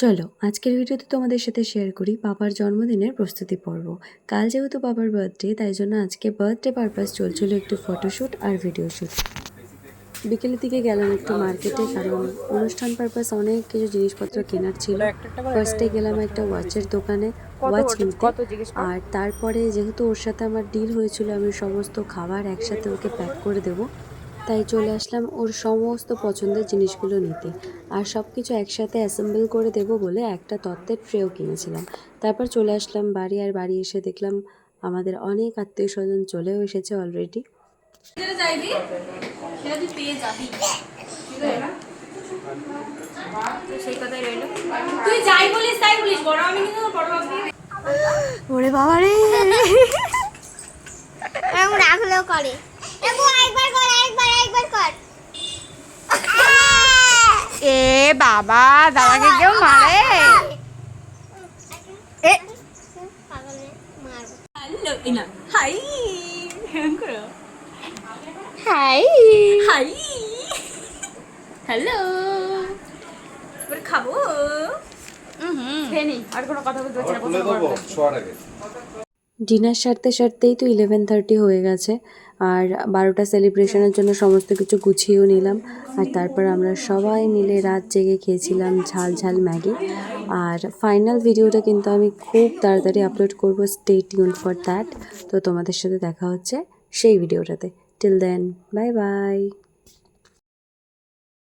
চলো আজকের ভিডিওতে তোমাদের সাথে শেয়ার করি বাবার জন্মদিনের প্রস্তুতি পর্ব। কাল যেহেতু বাবার বার্থডে, তাই জন্য আজকে বার্থডে পারপাস চলছিল একটু ফটোশ্যুট আর ভিডিও শ্যুট। বিকেলের দিকে গেলাম একটু মার্কেটে, কারণ অনুষ্ঠান পারপাস অনেক কিছু জিনিসপত্র কেনার ছিল। ফার্স্টে গেলাম একটা ওয়াচের দোকানে ওয়াচ কিনতে, আর তারপরে যেহেতু ওর সাথে আমার ডিল হয়েছিল আমি সমস্ত খাবার একসাথে ওকে প্যাক করে দেবো, তাই চলে আসলাম ওর সমস্ত পছন্দের জিনিসগুলো নিতে। আর সব কিছু একসাথে অ্যাসেম্বল করে দেবো বলে একটা তত্ত্বের ট্রেও কিনেছিলাম। তারপর চলে আসলাম বাড়ি, আর বাড়ি এসে দেখলাম আমাদের অনেক আত্মীয় স্বজন চলেও এসেছে অলরেডি। ওরে বাবা রে, রাখলেও করে। এ বাবা, দাদাকে কেউ মারে? হাই হাই হাই, হ্যালো, খাবো। খেয়ে নি, আর কোনো কথা বলতে হচ্ছে না। ডিনার সারতেই তো 11:30 হয়ে গেছে, আর 12টা সেলিব্রেশনের জন্য সমস্ত কিছু গুছিয়েও নিলাম। আর তারপর আমরা সবাই মিলে রাত জেগে খেয়েছিলাম ঝাল ঝাল ম্যাগি। আর ফাইনাল ভিডিওটা কিন্তু আমি খুব তাড়াতাড়ি আপলোড করবো, স্টে টিউনড ফর দ্যাট। তো তোমাদের সাথে দেখা হচ্ছে সেই ভিডিওটাতে। Till then, bye by.